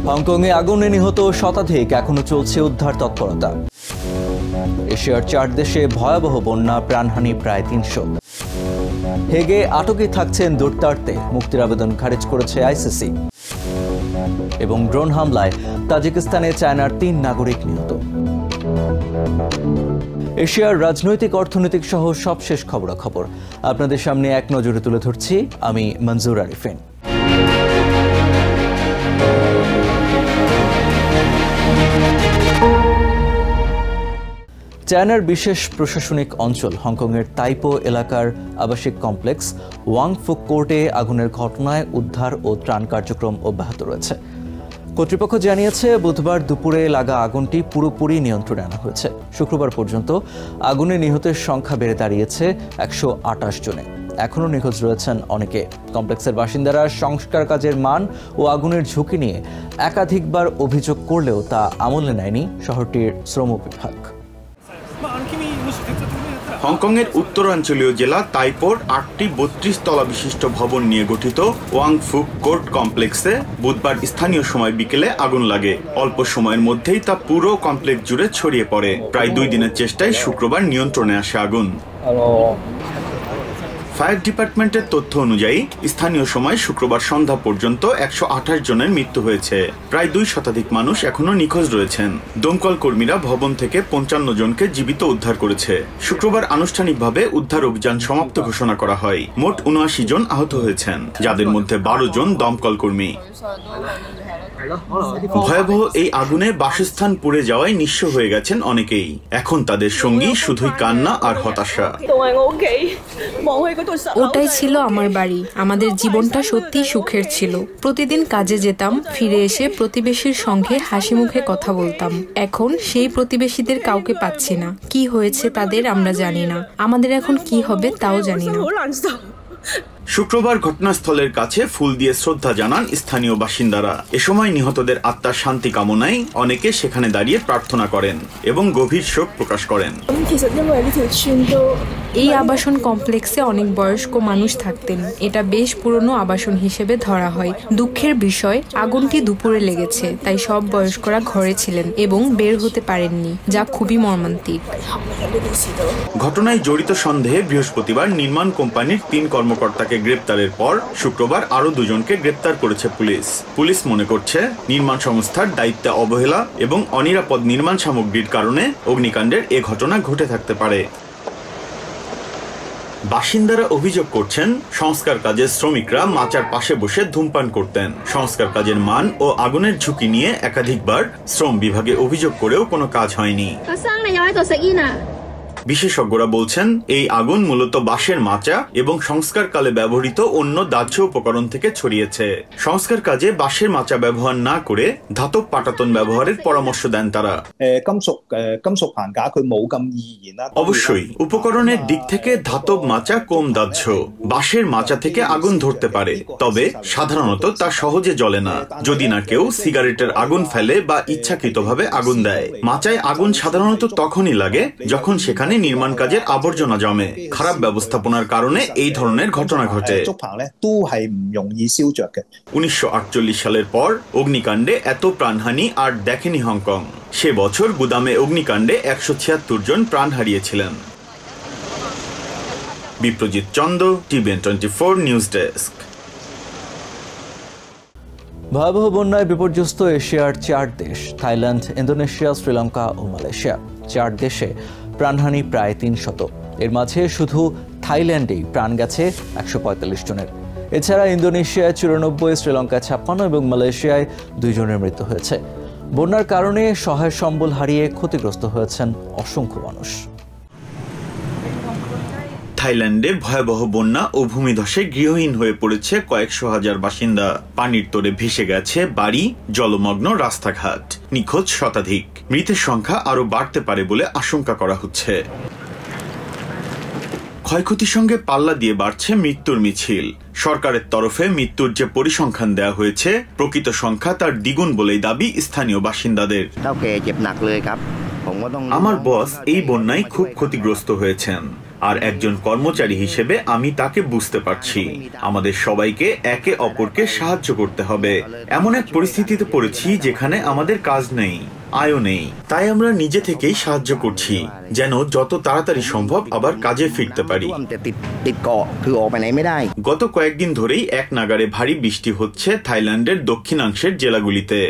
হংকংয়ে আগুনে নিহত শতাধিক, এখনো চলছে উদ্ধার তৎপরতা। এশিয়ার 4 দেশে ভয়াবহ বন্যা, প্রাণহানি প্রায় 300। হেগে আটকে থাকছেন দুর্তার্তে, মুক্তির আবেদন খারিজ করেছে আইসিসি। এবং ড্রোন হামলায় তাজিকিস্তানে চায়নার 3 নাগরিক নিহত। এশিয়ার রাজনৈতিক, অর্থনৈতিক সহ সবশেষ খবরাখবর আপনাদের সামনে এক নজরে তুলে ধরছি আমি মঞ্জুর আরিফিন। চায়নার বিশেষ প্রশাসনিক অঞ্চল হংকংয়ের তাইপো এলাকার আবাসিক কমপ্লেক্স ওয়াং ফুক কোর্টে আগুনের ঘটনায় উদ্ধার ও ত্রাণ কার্যক্রম অব্যাহত রয়েছে। কর্তৃপক্ষ জানিয়েছে, বুধবার দুপুরে লাগা আগুনটি পুরোপুরি নিয়ন্ত্রণে আনা হয়েছে। শুক্রবার পর্যন্ত আগুনে নিহতের সংখ্যা বেড়ে দাঁড়িয়েছে 128 জনে। এখনও নিখোঁজ রয়েছেন অনেকে। কমপ্লেক্সের বাসিন্দারা সংস্কার কাজের মান ও আগুনের ঝুঁকি নিয়ে একাধিকবার অভিযোগ করলেও তা আমলে নেয়নি শহরটির শ্রম বিভাগ। হংকংয়ের উত্তরাঞ্চলীয় জেলা তাইপোর 8টি 32 তলা বিশিষ্ট ভবন নিয়ে গঠিত ওয়াং ফুক কোর্ট কমপ্লেক্সে বুধবার স্থানীয় সময় বিকেলে আগুন লাগে। অল্প সময়ের মধ্যেই তা পুরো কমপ্লেক্স জুড়ে ছড়িয়ে পড়ে। প্রায় 2 দিনের চেষ্টায় শুক্রবার নিয়ন্ত্রণে আসে আগুন। ফায়ার ডিপার্টমেন্টের তথ্য অনুযায়ী স্থানীয় সময় শুক্রবার সন্ধ্যা পর্যন্ত 128 জনের মৃত্যু হয়েছে। প্রায় 2 শতাধিক মানুষ এখনো নিখোঁজ রয়েছেন। দমকল কর্মীরা ভবন থেকে 55 জনকে জীবিত উদ্ধার করেছে। শুক্রবার আনুষ্ঠানিকভাবে উদ্ধার অভিযান সমাপ্ত ঘোষণা করা হয়। মোট 79 জন আহত হয়েছেন, যাদের মধ্যে 12 জন দমকল কর্মী। ভয়াবহ এই আগুনে বাসস্থান পুড়ে যাওয়ায় নিঃস্ব হয়ে গেছেন অনেকেই। এখন তাদের সঙ্গী শুধুই কান্না আর হতাশা। ওটাই ছিল আমার বাড়ি। আমাদের জীবনটা সত্যিই সুখের ছিল। প্রতিদিন কাজে যেতাম, ফিরে এসে প্রতিবেশীর সঙ্গে হাসি মুখে কথা বলতাম। এখন সেই প্রতিবেশীদের কাউকে পাচ্ছি না। কি হয়েছে তাদের আমরা জানি না। আমাদের এখন কি হবে তাও জানি না। শুক্রবার ঘটনাস্থলের কাছে ফুল দিয়ে শ্রদ্ধা জানান স্থানীয় বাসিন্দারা। এ সময় নিহতদের আত্মার শান্তি কামনায় অনেকে সেখানে দাঁড়িয়ে প্রার্থনা করেন এবং গভীর শোক প্রকাশ করেন। এই আবাসন কমপ্লেক্সে অনেক বয়স্ক মানুষ থাকতেন। এটা বেশ পুরনো আবাসন হিসেবে ধরা হয়। দুঃখের বিষয়, আগুনটি দুপুরে লেগেছে, তাই সব বয়স্করা ঘরে ছিলেন এবং বের হতে পারেননি, যা খুবই মর্মান্তিক। ঘটনায় জড়িত সন্দেহে বৃহস্পতিবার নির্মাণ কোম্পানির 3 কর্মকর্তাকে গ্রেপ্তারের পর শুক্রবার আরো 2 জনকে গ্রেপ্তার করেছে পুলিশ। পুলিশ মনে করছে, নির্মাণ সংস্থার দায়িত্বে অবহেলা এবং অনিরাপদ নির্মাণ সামগ্রীর কারণে অগ্নিকাণ্ডের এ ঘটনা ঘটে থাকতে পারে। বাসিন্দারা অভিযোগ করছেন, সংস্কার কাজের শ্রমিকরা মাচার পাশে বসে ধূমপান করতেন। সংস্কার কাজের মান ও আগুনের ঝুঁকি নিয়ে একাধিকবার শ্রম বিভাগে অভিযোগ করেও কোনো কাজ হয়নি। বিশেষজ্ঞরা বলছেন, এই আগুন মূলত বাঁশের মাচা এবং সংস্কারকালে ব্যবহৃত অন্য দাহ্য উপকরণ থেকে ছড়িয়েছে। সংস্কার কাজে বাঁশের মাচা ব্যবহার না করে ধাতব পাটাতন ব্যবহারের পরামর্শ দেন তারা। অবশ্যই উপকরণের দিক থেকে ধাতব মাচা কম দাহ্য। বাঁশের মাচা থেকে আগুন ধরতে পারে, তবে সাধারণত তা সহজে জ্বলে না, যদি না কেউ সিগারেটের আগুন ফেলে বা ইচ্ছাকৃতভাবে আগুন দেয়। মাচায় আগুন সাধারণত তখনই লাগে যখন সেখানে নির্মাণ কাজের আবর্জনা জমে। খারাপ ব্যবস্থাপনার কারণে এই ধরনের ঘটনা ঘটে। 1948 সালের পর অগ্নিকাণ্ডে এত প্রাণহানি আর দেখেনি হংকং। সে বছর গুদামে অগ্নিকাণ্ডে 176 জন প্রাণ হারিয়েছিলেন। Biprajit Chanda, TVN 24 news desk. ভয়াবহ বন্যায় বিপর্যস্ত এশিয়ার 4 দেশ থাইল্যান্ড, ইন্দোনেশিয়া, শ্রীলঙ্কা ও মালয়েশিয়া। 4 দেশে প্রাণহানি প্রায় 300। এর মাঝে শুধু থাইল্যান্ডেই প্রাণ গেছে 145 জনের। এছাড়া ইন্দোনেশিয়ায় 94, শ্রীলঙ্কায় 56 এবং মালয়েশিয়ায় 2 জনের মৃত্যু হয়েছে। বন্যার কারণে সহায় সম্বল হারিয়ে ক্ষতিগ্রস্ত হয়েছেন অসংখ্য মানুষ। থাইল্যান্ডে ভয়াবহ বন্যা ও ভূমিধসে গৃহহীন হয়ে পড়েছে কয়েকশো হাজার বাসিন্দা। পানির তোড়ে ভেসে গেছে বাড়ি, জলমগ্ন রাস্তাঘাট, নিখোঁজ শতাধিক। মৃতের সংখ্যা আরো বাড়তে পারে বলে আশঙ্কা করা হচ্ছে। ক্ষয়ক্ষতির সঙ্গে পাল্লা দিয়ে বাড়ছে মৃত্যুর মিছিল। সরকারের তরফে মৃত্যুর যে পরিসংখ্যান দেওয়া হয়েছে, প্রকৃত সংখ্যা তার দ্বিগুণ বলেই দাবি স্থানীয় বাসিন্দাদের। আমার বস এই বন্যায় খুব ক্ষতিগ্রস্ত হয়েছেন। আর একজন কর্মচারী হিসেবে আমি তাকে বুঝতে পারছি। আমাদের সবাইকে একে অপরকে সাহায্য করতে হবে। এমন এক পরিস্থিতিতে পড়েছি যেখানে আমাদের কাজ নেই, আয়ও নেই, তাই আমরা নিজে থেকেই সাহায্য করছি যেন যত তাড়াতাড়ি সম্ভব আবার কাজে ফিরতে পারি। গত কয়েকদিন ধরেই এক নাগাড়ে ভারী বৃষ্টি হচ্ছে থাইল্যান্ডের দক্ষিণাংশের জেলাগুলিতে।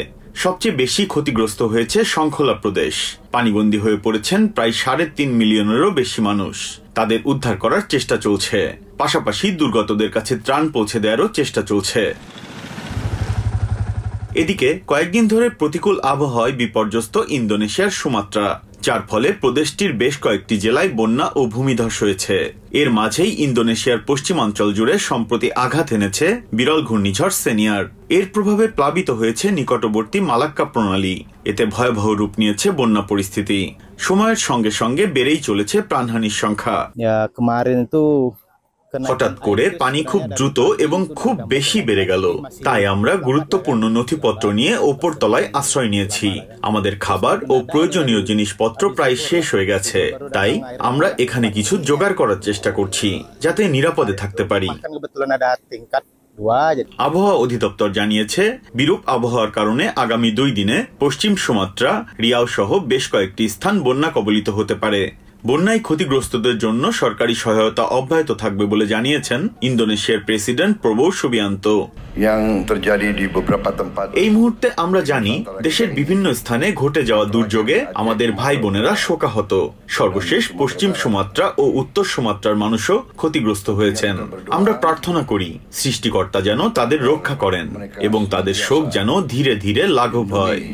সবচেয়ে বেশি ক্ষতিগ্রস্ত হয়েছে শংখলা প্রদেশ। পানিবন্দী হয়ে পড়েছেন প্রায় 3.5 মিলিয়নেরও বেশি মানুষ। তাদের উদ্ধার করার চেষ্টা চলছে, পাশাপাশি দুর্গতদের কাছে ত্রাণ পৌঁছে দেওয়ারও চেষ্টা চলছে। এদিকে কয়েকদিন ধরে প্রতিকূল আবহাওয়ায় বিপর্যস্ত ইন্দোনেশিয়ার সুমাত্রা, যার ফলে প্রদেশটির বেশ কয়েকটি জেলায় বন্যা ও ভূমিধস হয়েছে। এর মাঝেই ইন্দোনেশিয়ার পশ্চিমাঞ্চল জুড়ে সম্প্রতি আঘাত এনেছে বিরল ঘূর্ণিঝড় সেনিয়ার। এর প্রভাবে প্লাবিত হয়েছে নিকটবর্তী মালাক্কা প্রণালী। এতে ভয়াবহ রূপ নিয়েছে বন্যা পরিস্থিতি। সময়ের সঙ্গে সঙ্গে বেড়েই চলেছে প্রাণহানির সংখ্যা। হঠাৎ করে পানি খুব দ্রুত এবং খুব বেশি বেড়ে গেল, তাই আমরা গুরুত্বপূর্ণ নথিপত্র নিয়ে ওপর তলায় আশ্রয় নিয়েছি। আমাদের খাবার ও প্রয়োজনীয় জিনিসপত্র প্রায় শেষ হয়ে গেছে, তাই আমরা এখানে কিছু জোগাড় করার চেষ্টা করছি যাতে নিরাপদে থাকতে পারি। আবহাওয়া অধিদপ্তর জানিয়েছে, বিরূপ আবহাওয়ার কারণে আগামী 2 দিনে পশ্চিম সুমাত্রা, রিয়াও সহ বেশ কয়েকটি স্থান বন্যা কবলিত হতে পারে। বন্যায় ক্ষতিগ্রস্তদের জন্য সরকারি সহায়তা অব্যাহত থাকবে বলে জানিয়েছেন ইন্দোনেশিয়ার প্রেসিডেন্ট প্রবোwo সুবিয়ান্তো। এই মুহূর্তে আমরা জানি দেশের বিভিন্ন স্থানে ঘটে যাওয়া দুর্যোগে আমাদের ভাই বোনেরা শোকাহত। সর্বশেষ পশ্চিম সুমাত্রা ও উত্তর সুমাত্রার মানুষও ক্ষতিগ্রস্ত হয়েছেন। আমরা প্রার্থনা করি সৃষ্টিকর্তা যেন তাদের রক্ষা করেন এবং তাদের শোক যেন ধীরে ধীরে লাঘব হয়।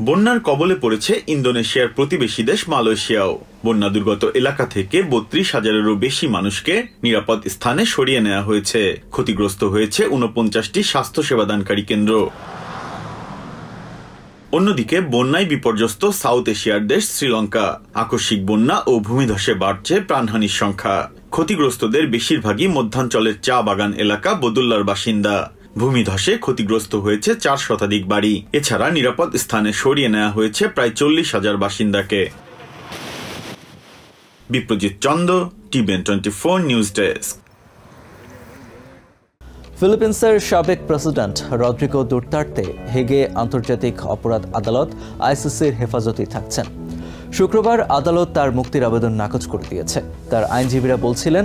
বন্যার কবলে পড়েছে ইন্দোনেশিয়ার প্রতিবেশী দেশ মালয়েশিয়াও। বন্যা দুর্গত এলাকা থেকে 32,000-এরও বেশি মানুষকে নিরাপদ স্থানে সরিয়ে নেওয়া হয়েছে। ক্ষতিগ্রস্ত হয়েছে 49টি স্বাস্থ্য সেবাদানকারী কেন্দ্র। অন্যদিকে বন্যায় বিপর্যস্ত সাউথ এশিয়ার দেশ শ্রীলঙ্কা। আকস্মিক বন্যা ও ভূমিধসে বাড়ছে প্রাণহানির সংখ্যা। ক্ষতিগ্রস্তদের বেশিরভাগই মধ্যাঞ্চলের চা বাগান এলাকা বদুল্লার বাসিন্দা। ভূমিধসে ক্ষতিগ্রস্ত হয়েছে 4 শতাধিক বাড়ি। এছাড়া নিরাপদ স্থানে সরিয়ে নেওয়া হয়েছে প্রায় 40,000 বাসিন্দাকে। Biprajit Chanda, TVN 24 news desk. ফিলিপিন্সের সাবেক প্রেসিডেন্ট রদ্রিগো দুর্তার্তে হেগে আন্তর্জাতিক অপরাধ আদালত আইসিসির হেফাজতেই থাকছেন। শুক্রবার আদালত তার মুক্তির আবেদন নাকচ করে দিয়েছে। তার আইনজীবীরা বলছিলেন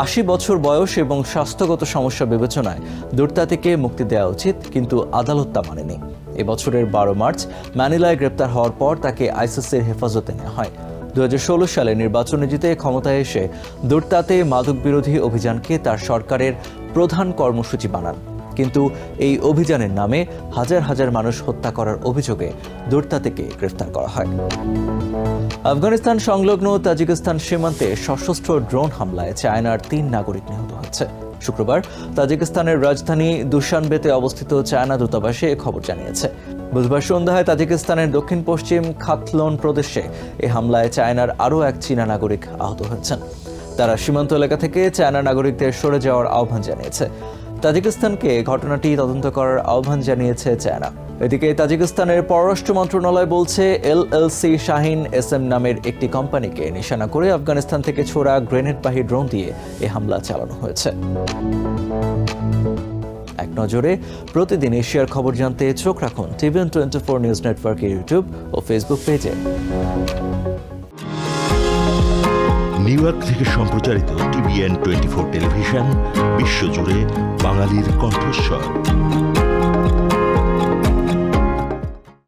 80 বছর বয়স এবং স্বাস্থ্যগত সমস্যা বিবেচনায় দুর্তার্তেকে মুক্তি দেওয়া উচিত, কিন্তু আদালত তা মানেনি। এবছরের 12 মার্চ ম্যানিলায় গ্রেপ্তার হওয়ার পর তাকে আইসিসির হেফাজতে নেওয়া হয়। 2016 সালে নির্বাচনে জিতে ক্ষমতায় এসে দুর্তার্তে মাদক বিরোধী অভিযানকে তার সরকারের প্রধান কর্মসূচি বানান, কিন্তু এই অভিযানের নামে হাজার হাজার মানুষ হত্যা করার অভিযোগে দুর্তার্তেকে গ্রেফতার করা হয়। আফগানিস্তান সংলগ্ন তাজিকিস্তান সীমান্তে সশস্ত্র ড্রোন হামলায় চায়নার 3 নাগরিক নিহত হয়েছে। শুক্রবার তাজিকিস্তানের রাজধানী দুশানবেতে অবস্থিত চায়না দূতাবাসে এ খবর জানিয়েছে। বুধবার সন্ধ্যায় তাজিকিস্তানের দক্ষিণ পশ্চিম খাতলোন প্রদেশে এই হামলায় চায়নার আরও এক চীনা নাগরিক আহত হয়েছেন। তারা সীমান্ত এলাকা থেকে চায়না নাগরিকদের সরে যাওয়ার আহ্বান জানিয়েছে। তাজিকিস্তানকে ঘটনাটি তদন্ত করার আহ্বান জানিয়েছে চায়না। এদিকে তাজিকিস্তানের পররাষ্ট্র মন্ত্রণালয় বলছে এলএলসি শাহিন এসএম নামের একটি কোম্পানিকে নিশানা করে আফগানিস্তান থেকে ছোড়া গ্রেনেডবাহী ড্রোন দিয়ে এই হামলা চালানো হয়েছে। এক নজরে প্রতিদিন এশিয়ার খবর জানতে চোখ রাখুন টিভিএন 24 নিউজ নেটওয়ার্কের ইউটিউব ও ফেসবুক পেজে। নিউ ইয়র্ক থেকে সম্প্রচারিত টিভিএন 24 টেলিভিশন বিশ্বজুড়ে বাঙালির কণ্ঠস্বর।